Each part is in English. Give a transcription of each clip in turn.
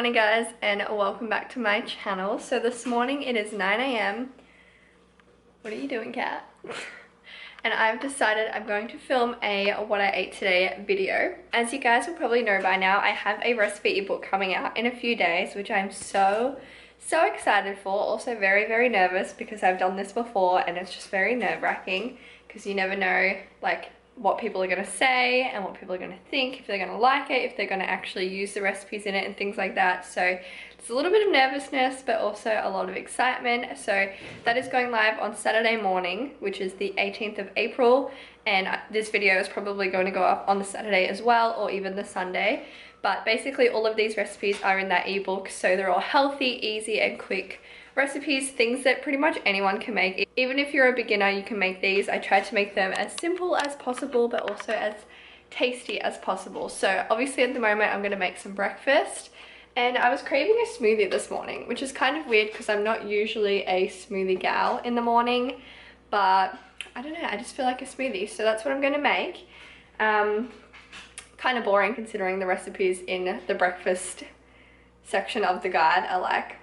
morning guys, and welcome back to my channel. So this morning it is 9 AM. What are you doing, cat? And I've decided I'm going to film a what I ate today video. As you guys will probably know by now, I have a recipe ebook coming out in a few days, which I'm so excited for. Also very nervous because I've done this before and it's just very nerve-wracking because you never know like what people are going to say and what people are going to think, if they're going to like it, if they're going to actually use the recipes in it and things like that. So it's a little bit of nervousness but also a lot of excitement. So that is going live on Saturday morning, which is the 18th of April, and this video is probably going to go up on the Saturday as well, or even the Sunday. But basically all of these recipes are in that ebook, so they're all healthy, easy and quick recipes, things that pretty much anyone can make. Even if you're a beginner, you can make these. I tried to make them as simple as possible but also as tasty as possible. So obviously at the moment I'm going to make some breakfast, and I was craving a smoothie this morning, which is kind of weird because I'm not usually a smoothie gal in the morning, but I don't know, I just feel like a smoothie, so that's what I'm going to make. Kind of boring considering the recipes in the breakfast section of the guide are like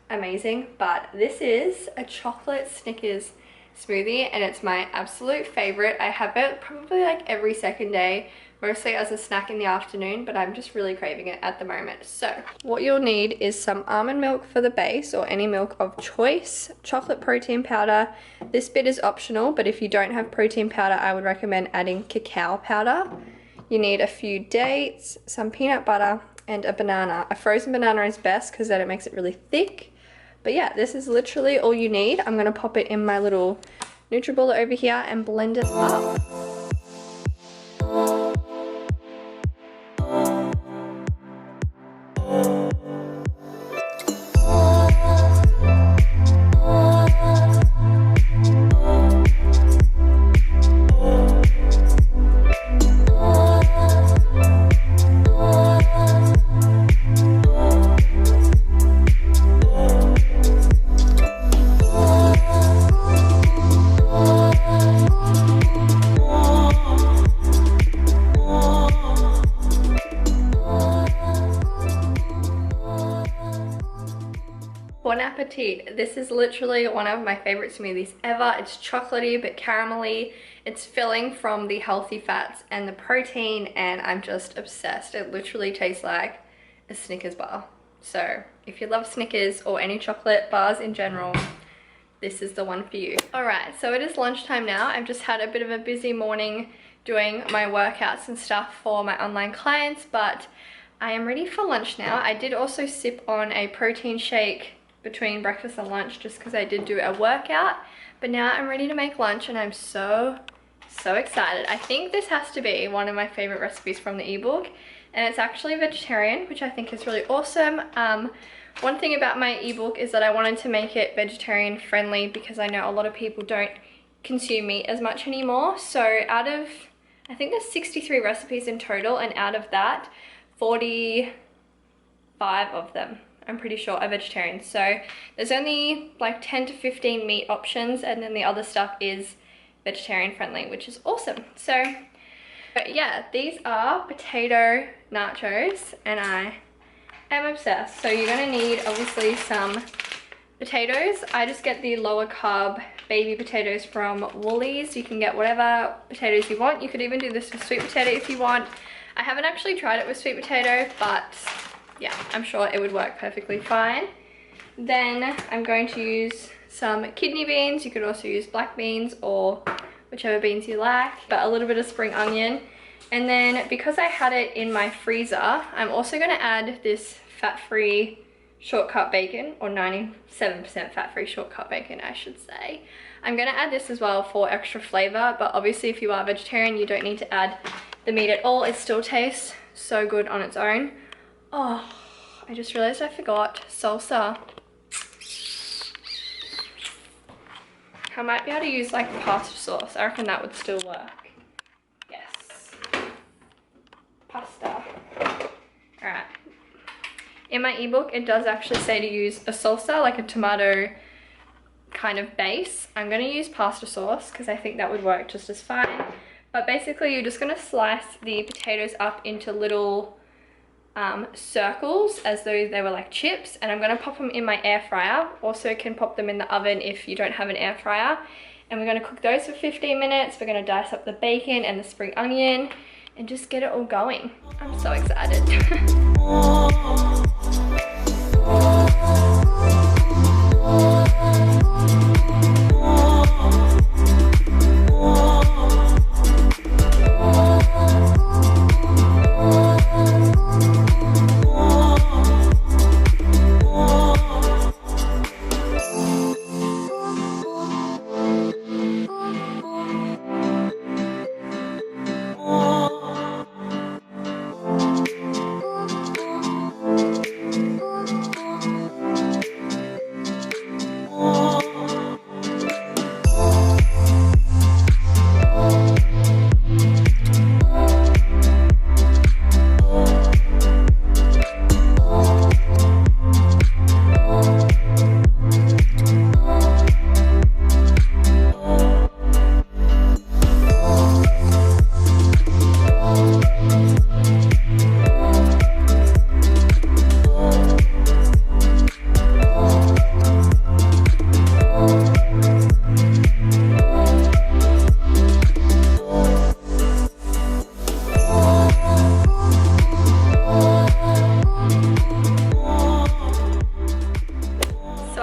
amazing, but this is a chocolate Snickers smoothie and it's my absolute favorite. I have it probably like every second day, mostly as a snack in the afternoon, but I'm just really craving it at the moment. So what you'll need is some almond milk for the base, or any milk of choice, chocolate protein powder. This bit is optional, but if you don't have protein powder, I would recommend adding cacao powder. You need a few dates, some peanut butter, and a banana. A frozen banana is best because then it makes it really thick. But yeah, this is literally all you need. I'm going to pop it in my little NutriBuller over here and blend it up. Bon appetit. This is literally one of my favorite smoothies ever. It's chocolatey but caramelly. It's filling from the healthy fats and the protein, and I'm just obsessed. It literally tastes like a Snickers bar. So if you love Snickers or any chocolate bars in general, this is the one for you. Alright, so it is lunchtime now. I've just had a bit of a busy morning doing my workouts and stuff for my online clients, but I am ready for lunch now. I did also sip on a protein shake between breakfast and lunch just because I did do a workout, but now I'm ready to make lunch and I'm so excited. I think this has to be one of my favorite recipes from the ebook, and it's actually vegetarian, which I think is really awesome. One thing about my ebook is that I wanted to make it vegetarian friendly because I know a lot of people don't consume meat as much anymore. So out of, I think there's 63 recipes in total, and out of that 45 of them, I'm pretty sure, are vegetarian. So there's only like 10 to 15 meat options, and then the other stuff is vegetarian friendly, which is awesome. So but yeah, these are potato nachos and I am obsessed. So you're gonna need obviously some potatoes. I just get the lower carb baby potatoes from Woolies. You can get whatever potatoes you want. You could even do this with sweet potato if you want. I haven't actually tried it with sweet potato, but yeah, I'm sure it would work perfectly fine. Then I'm going to use some kidney beans. You could also use black beans or whichever beans you like, but a little bit of spring onion. And then because I had it in my freezer, I'm also going to add this fat-free shortcut bacon, or 97% fat-free shortcut bacon I should say. I'm going to add this as well for extra flavor, but obviously if you are vegetarian you don't need to add the meat at all. It still tastes so good on its own. Oh, I just realized I forgot salsa. I might be able to use like pasta sauce. I reckon that would still work. Yes. Pasta. Alright. In my ebook, it does actually say to use a salsa, like a tomato kind of base. I'm going to use pasta sauce because I think that would work just as fine. But basically, you're just going to slice the potatoes up into little circles as though they were like chips, and I'm gonna pop them in my air fryer. Also can pop them in the oven if you don't have an air fryer. And we're gonna cook those for 15 minutes. We're gonna dice up the bacon and the spring onion and just get it all going. I'm so excited.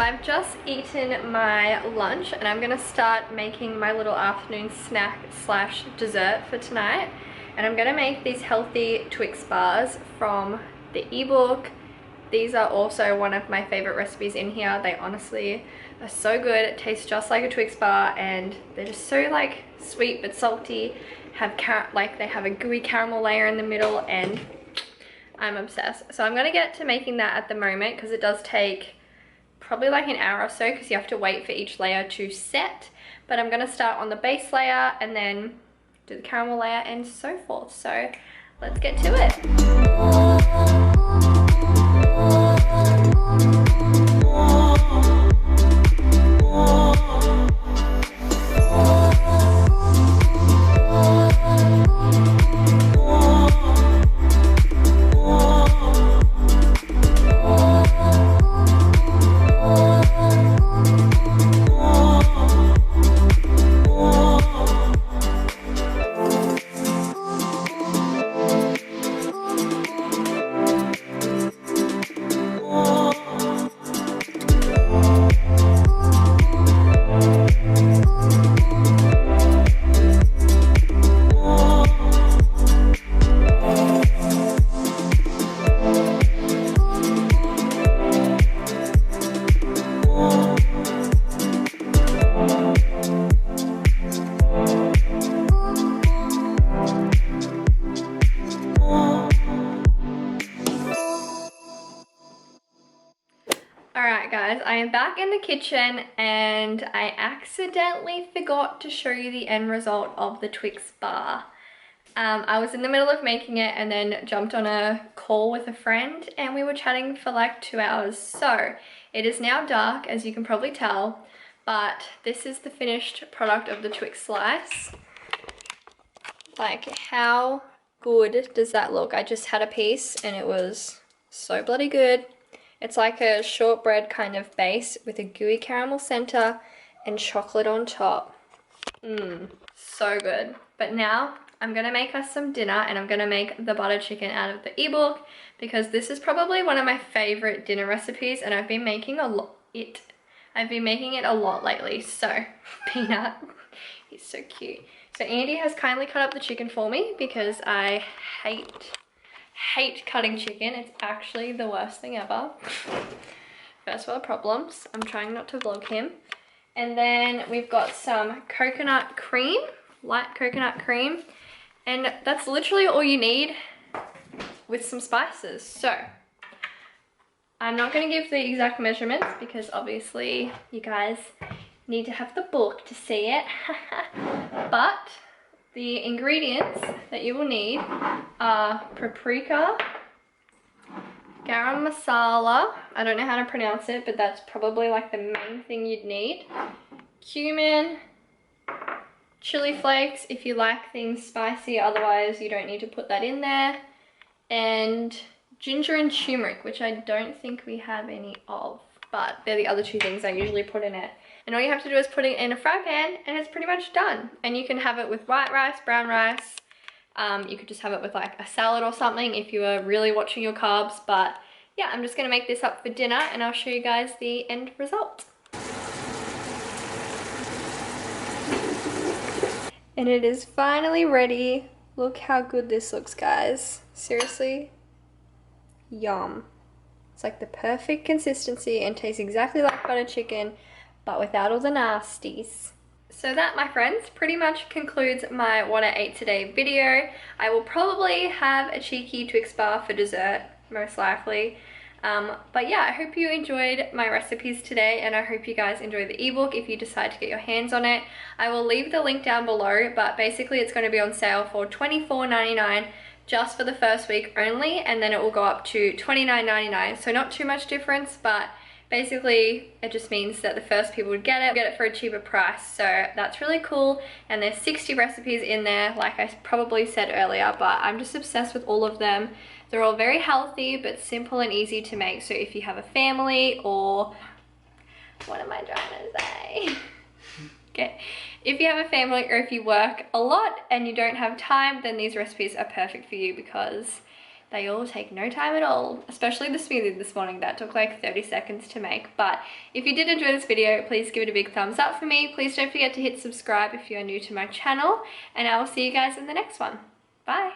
I've just eaten my lunch and I'm gonna start making my little afternoon snack slash dessert for tonight. And I'm gonna make these healthy Twix bars from the ebook. These are also one of my favorite recipes in here. They honestly are so good. It tastes just like a Twix bar and they're just so like sweet but salty. They have a gooey caramel layer in the middle and I'm obsessed. So I'm gonna get to making that at the moment because it does take probably like an hour or so because you have to wait for each layer to set. But I'm gonna start on the base layer and then do the caramel layer and so forth. So let's get to it. Alright guys, I am back in the kitchen and I accidentally forgot to show you the end result of the Twix bar. I was in the middle of making it and then jumped on a call with a friend and we were chatting for like 2 hours. So it is now dark, as you can probably tell, but this is the finished product of the Twix slice. Like, how good does that look? I just had a piece and it was so bloody good. It's like a shortbread kind of base with a gooey caramel center and chocolate on top. So good. But now I'm gonna make us some dinner and I'm gonna make the butter chicken out of the ebook because this is probably one of my favorite dinner recipes and I've been making it a lot lately. So Peanut, he's so cute. So Andy has kindly cut up the chicken for me because I hate cutting chicken. It's actually the worst thing ever. First world problems. I'm trying not to vlog him. And then we've got some coconut cream, light coconut cream. And that's literally all you need with some spices. So I'm not going to give the exact measurements because obviously you guys need to have the book to see it. But the ingredients that you will need are paprika, garam masala, I don't know how to pronounce it, but that's probably like the main thing you'd need, cumin, chili flakes if you like things spicy, otherwise you don't need to put that in there, and ginger and turmeric, which I don't think we have any of, but they're the other two things I usually put in it. And all you have to do is put it in a fry pan and it's pretty much done. And you can have it with white rice, brown rice. You could just have it with like a salad or something if you are really watching your carbs. But yeah, I'm just gonna make this up for dinner and I'll show you guys the end result. And it is finally ready. Look how good this looks, guys. Seriously, yum. It's like the perfect consistency and tastes exactly like butter chicken, but without all the nasties. So that, my friends, pretty much concludes my what I ate today video. I will probably have a cheeky Twix bar for dessert, most likely. But yeah, I hope you enjoyed my recipes today, and I hope you guys enjoy the ebook if you decide to get your hands on it. I will leave the link down below, but basically it's going to be on sale for $24.99 just for the first week only, and then it will go up to $29.99. So not too much difference, but basically it just means that the first people would get it for a cheaper price. So that's really cool, and there's 60 recipes in there, like I probably said earlier, but I'm just obsessed with all of them. They're all very healthy but simple and easy to make. So if you have a family, or what am I trying to say? Okay, if you have a family or if you work a lot and you don't have time, then these recipes are perfect for you because they all take no time at all, especially the smoothie this morning. That took like 30 seconds to make. But if you did enjoy this video, please give it a big thumbs up for me. Please don't forget to hit subscribe if you are new to my channel, and I will see you guys in the next one. Bye.